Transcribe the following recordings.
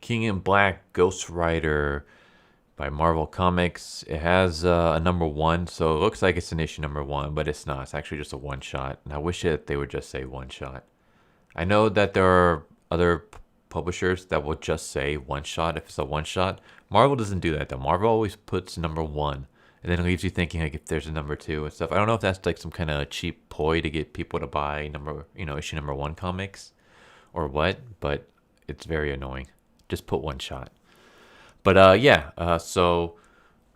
King in Black Ghost Rider by Marvel Comics. It has a number 1, so it looks like it's an issue number 1, but it's not. It's actually just a one shot, and I wish they would just say one shot. I know that there are other publishers that will just say one shot if it's a one shot. Marvel doesn't do that though. Marvel always puts number 1, and then it leaves you thinking like if there's a number 2 and stuff. I don't know if that's like some kind of cheap ploy to get people to buy issue number 1 comics or what, but it's very annoying. Just put one shot. But so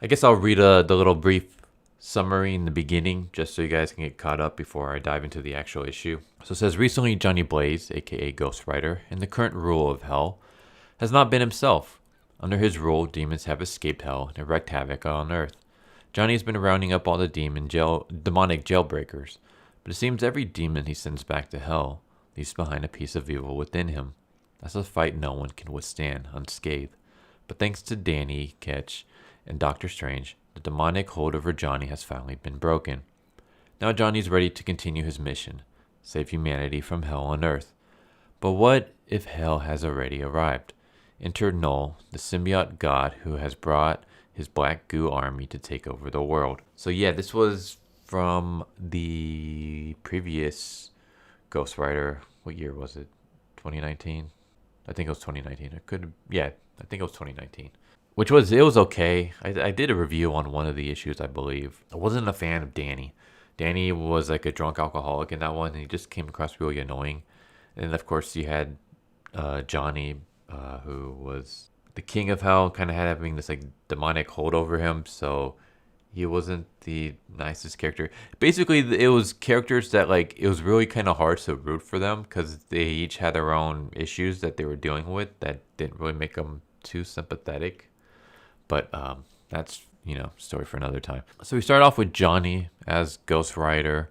I guess I'll read the little brief summary in the beginning just so you guys can get caught up before I dive into the actual issue. So it says, recently Johnny Blaze, aka Ghost Rider, in the current rule of Hell, has not been himself. Under his rule, demons have escaped Hell and wreaked havoc on Earth. Johnny has been rounding up all the demonic jailbreakers, but it seems every demon he sends back to Hell leaves behind a piece of evil within him. That's a fight no one can withstand unscathed. But thanks to Danny Ketch and Doctor Strange, the demonic hold over Johnny has finally been broken. Now Johnny's ready to continue his mission, save humanity from Hell on Earth. But what if Hell has already arrived? Enter Null, the symbiote god who has brought his black goo army to take over the world. So yeah, this was from the previous Ghost Rider. What year was it? 2019? I think it was 2019. I think it was 2019. It was okay. I did a review on one of the issues, I believe. I wasn't a fan of Danny. Danny was like a drunk alcoholic in that one, and he just came across really annoying. And of course, you had Johnny, who was the king of Hell, kind of having this like demonic hold over him. So he wasn't the nicest character. Basically, it was characters that like it was really kind of hard to root for them because they each had their own issues that they were dealing with that didn't really make them too sympathetic. But that's, story for another time. So we start off with Johnny as Ghost Rider,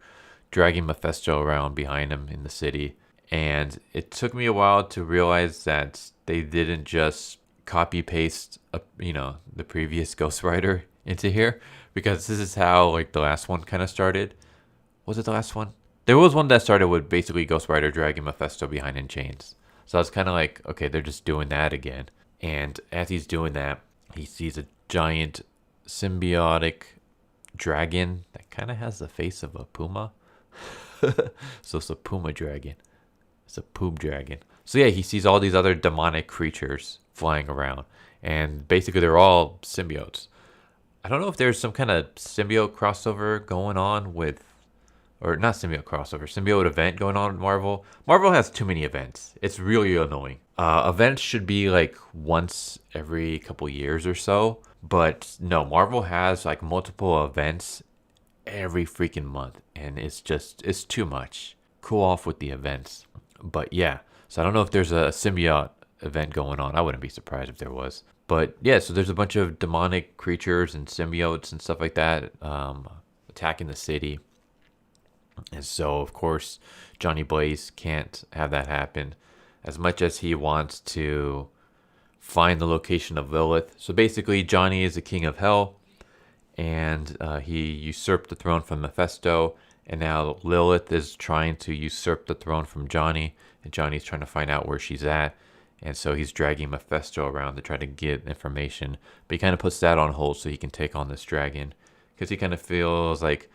dragging Mephisto around behind him in the city. And it took me a while to realize that they didn't just copy paste, the previous Ghost Rider into here, because this is how like the last one kind of started. Was it the last one? There was one that started with basically Ghost Rider dragging Mephisto behind in chains. So I was kind of like, okay, they're just doing that again. And as he's doing that, he sees a giant symbiotic dragon that kind of has the face of a puma. So it's a puma dragon. It's a poop dragon. So yeah, he sees all these other demonic creatures flying around. And basically they're all symbiotes. I don't know if there's some kind of symbiote crossover going on with... Or not symbiote crossover, symbiote event going on with Marvel. Marvel has too many events. It's really annoying. Events should be like once every couple years or so. But no, Marvel has like multiple events every freaking month. And it's too much. Cool off with the events. But yeah, so I don't know if there's a symbiote event going on. I wouldn't be surprised if there was. But yeah, so there's a bunch of demonic creatures and symbiotes and stuff like that attacking the city. And so, of course, Johnny Blaze can't have that happen as much as he wants to find the location of Lilith. So basically, Johnny is the king of Hell, and he usurped the throne from Mephisto, and now Lilith is trying to usurp the throne from Johnny, and Johnny's trying to find out where she's at. And so he's dragging Mephisto around to try to get information, but he kind of puts that on hold so he can take on this dragon, because he kind of feels like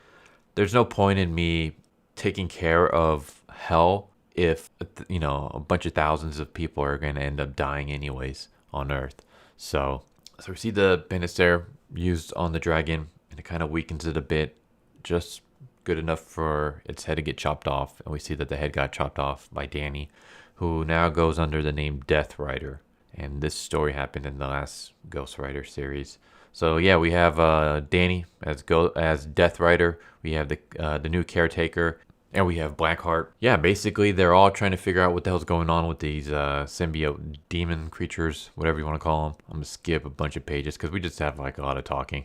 there's no point in me taking care of Hell if, a bunch of thousands of people are going to end up dying anyways on Earth. So we see the Banister used on the dragon, and it kind of weakens it a bit, just good enough for its head to get chopped off. And we see that the head got chopped off by Danny, who now goes under the name Death Rider. And this story happened in the last Ghost Rider series. So yeah, we have Danny as Death Rider. We have the new Caretaker, and we have Blackheart. Yeah, basically they're all trying to figure out what the hell's going on with these symbiote demon creatures, whatever you want to call them. I'm gonna skip a bunch of pages because we just have like a lot of talking.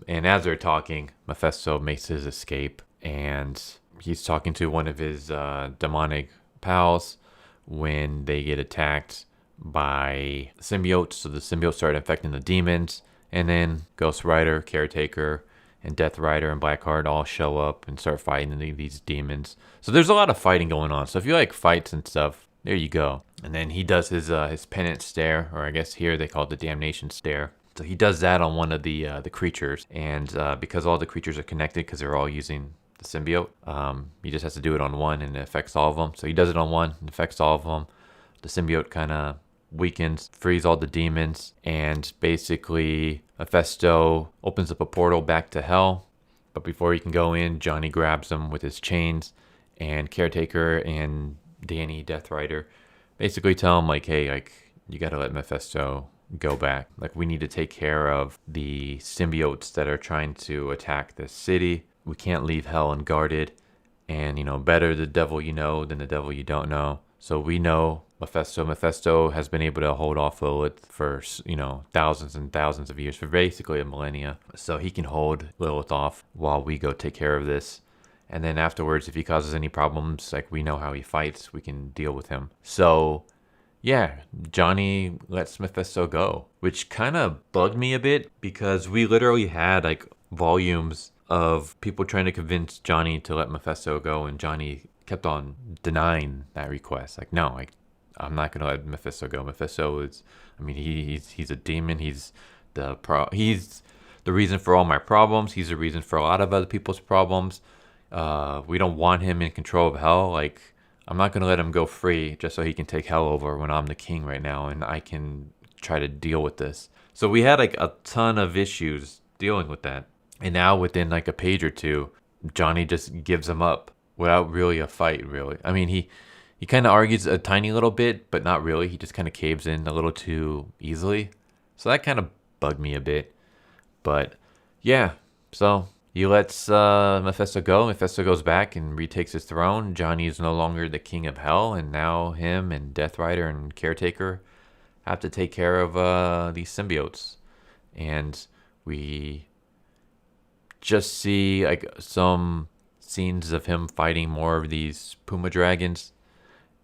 And as they're talking, Mephisto makes his escape, and he's talking to one of his demonic pals when they get attacked by symbiotes. So the symbiotes start infecting the demons. And then Ghost Rider, Caretaker, and Death Rider and Blackheart all show up and start fighting these demons. So there's a lot of fighting going on. So if you like fights and stuff, there you go. And then he does his penance stare, or I guess here they call it the damnation stare. So he does that on one of the creatures, and because all the creatures are connected, because they're all using the symbiote, he just has to do it on one, and it affects all of them. So he does it on one, and affects all of them. The symbiote kind of weakens, frees all the demons, and basically Mephisto opens up a portal back to hell. But before he can go in, Johnny grabs him with his chains, and Caretaker and Danny Death Rider basically tell him like, hey, like you gotta let Mephisto go back. Like we need to take care of the symbiotes that are trying to attack this city. We can't leave hell unguarded. And better the devil you know than the devil you don't know. So we know Mephisto. Mephisto has been able to hold off Lilith for thousands and thousands of years, for basically a millennia. So he can hold Lilith off while we go take care of this. And then afterwards, if he causes any problems, like we know how he fights, we can deal with him. So yeah, Johnny lets Mephisto go, which kind of bugged me a bit because we literally had like volumes of people trying to convince Johnny to let Mephisto go, and Johnny kept on denying that request. Like, no, like I'm not gonna let Mephisto go. Mephisto is, I mean, he's a demon. He's he's the reason for all my problems. He's the reason for a lot of other people's problems. We don't want him in control of hell. Like, I'm not gonna let him go free just so he can take hell over when I'm the king right now and I can try to deal with this. So we had like a ton of issues dealing with that. And now within like a page or two, Johnny just gives him up without really a fight, really. I mean, he kind of argues a tiny little bit, but not really. He just kind of caves in a little too easily. So that kind of bugged me a bit. But yeah, so he lets Mephisto go. Mephisto goes back and retakes his throne. Johnny is no longer the king of hell, and now him and Death Rider and Caretaker have to take care of these symbiotes. And we just see like some scenes of him fighting more of these Puma dragons,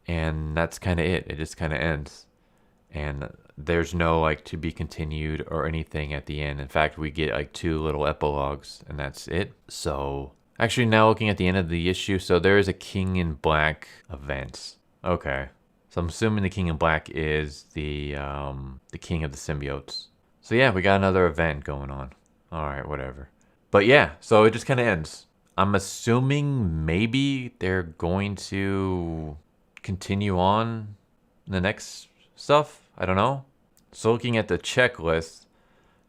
and that's kind of it. It just kind of ends, and there's no like to be continued or anything at the end. In fact, we get like 2 little epilogues, and that's it. So actually, now looking at the end of the issue, so there is a King in Black event. Okay, so I'm assuming the King in Black is the king of the symbiotes. So yeah, we got another event going on. All right, whatever. But yeah, so it just kind of ends. I'm assuming maybe they're going to continue on the next stuff. I don't know. So looking at the checklist,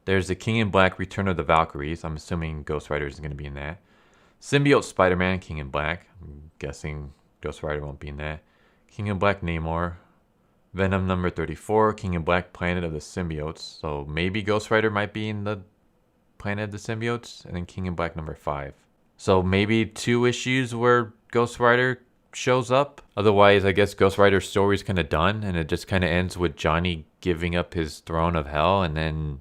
there's the King in Black, Return of the Valkyries. I'm assuming Ghost Rider is going to be in that. Symbiote Spider-Man, King in Black. I'm guessing Ghost Rider won't be in that. King in Black, Namor. Venom number 34, King in Black, Planet of the Symbiotes. So maybe Ghost Rider might be in the Planet of the Symbiotes. And then King in Black number 5. So maybe 2 issues where Ghost Rider shows up. Otherwise, I guess Ghost Rider's story's kind of done, and it just kind of ends with Johnny giving up his throne of hell and then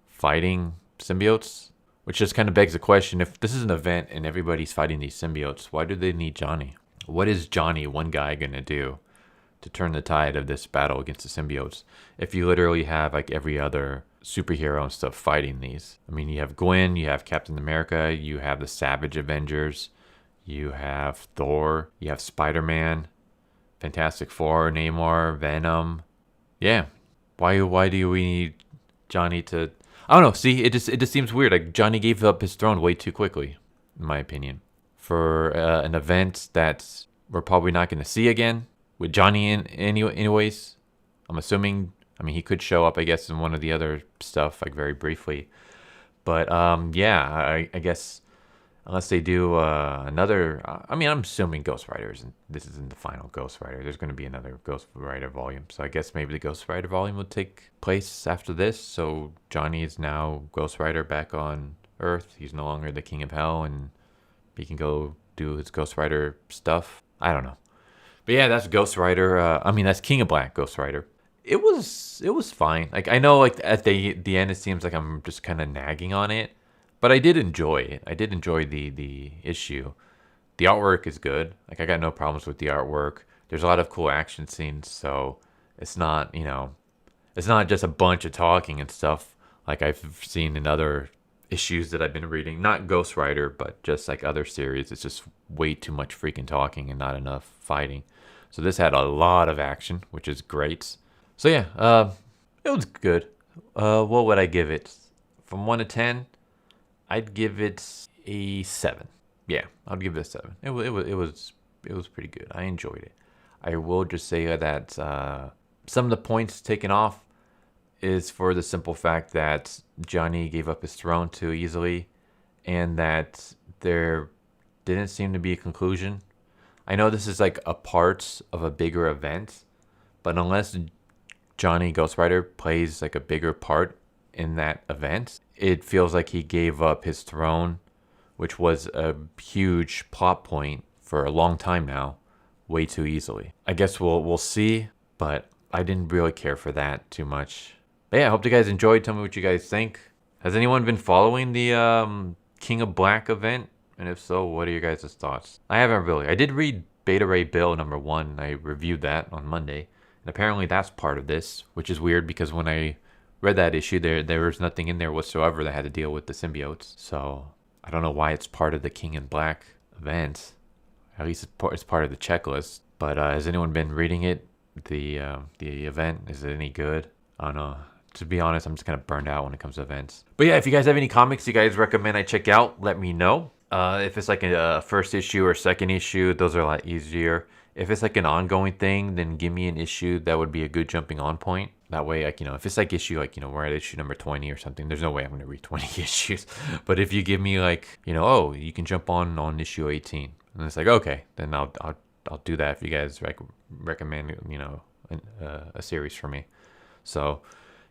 fighting symbiotes. Which just kind of begs the question, if this is an event and everybody's fighting these symbiotes, why do they need Johnny? What is Johnny, one guy, going to do to turn the tide of this battle against the symbiotes if you literally have like every other superhero and stuff fighting these? I mean, you have Gwen, you have Captain America, you have the Savage Avengers, you have Thor, you have Spider-Man, Fantastic Four, Namor, Venom. Yeah, why do we need Johnny to? I don't know. See, it just seems weird. Like Johnny gave up his throne way too quickly, in my opinion, for an event that we're probably not going to see again with Johnny in anyways. I'm assuming. I mean, he could show up, I guess, in one of the other stuff, like very briefly. But yeah, I guess unless they do another. I mean, I'm assuming Ghost Rider this isn't the final Ghost Rider. There's going to be another Ghost Rider volume. So I guess maybe the Ghost Rider volume will take place after this. So Johnny is now Ghost Rider back on Earth. He's no longer the King of Hell, and he can go do his Ghost Rider stuff. I don't know. But yeah, that's Ghost Rider. That's King of Black Ghost Rider. It was fine. Like I know, like at the end, it seems like I'm just kind of nagging on it, but I did enjoy it. I did enjoy the issue. The artwork is good. Like I got no problems with the artwork. There's a lot of cool action scenes, so it's not it's not just a bunch of talking and stuff like I've seen in other issues that I've been reading. Not Ghost Rider, but just like other series. It's just way too much freaking talking and not enough fighting. So this had a lot of action, which is great. So yeah, it was good. What would I give it? From 1 to 10, I'd give it a 7. Yeah, I'd give it a 7. It was pretty good. I enjoyed it. I will just say that some of the points taken off is for the simple fact that Johnny gave up his throne too easily, and that there didn't seem to be a conclusion. I know this is like a part of a bigger event, but unless Johnny Ghost Rider plays like a bigger part in that event, it feels like he gave up his throne, which was a huge plot point for a long time now, way too easily. I guess we'll see, but I didn't really care for that too much. But yeah, I hope you guys enjoyed. Tell me what you guys think. Has anyone been following the King of Black event? And if so, what are your guys' thoughts? I haven't really. I did read Beta Ray Bill #1. I reviewed that on Monday. And apparently that's part of this, which is weird because when I read that issue, there was nothing in there whatsoever that had to deal with the symbiotes. So I don't know why it's part of the King in Black event. At least it's part of the checklist. But has anyone been reading it? The event, is it any good? I don't know. To be honest, I'm just kind of burned out when it comes to events. But yeah, if you guys have any comics you guys recommend I check out, let me know. If it's like a first issue or second issue, those are a lot easier. If it's like an ongoing thing, then give me an issue that would be a good jumping on point. That way, like, if it's like issue, like, we're at issue number 20 or something, there's no way I'm going to read 20 issues. But if you give me like, oh, you can jump on issue 18. And it's like, okay, then I'll do that if you guys recommend, a series for me. So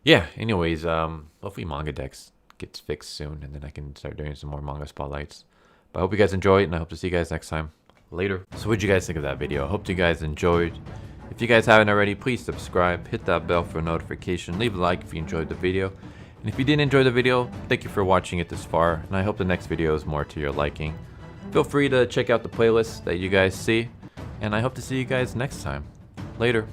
yeah, anyways, hopefully Manga Dex gets fixed soon and then I can start doing some more manga spotlights. But I hope you guys enjoyed, and I hope to see you guys next time. Later. So what'd you guys think of that video? I hope you guys enjoyed. If you guys haven't already, please subscribe, hit that bell for a notification, leave a like if you enjoyed the video. And if you didn't enjoy the video, thank you for watching it this far, and I hope the next video is more to your liking. Feel free to check out the playlist that you guys see, and I hope to see you guys next time. Later.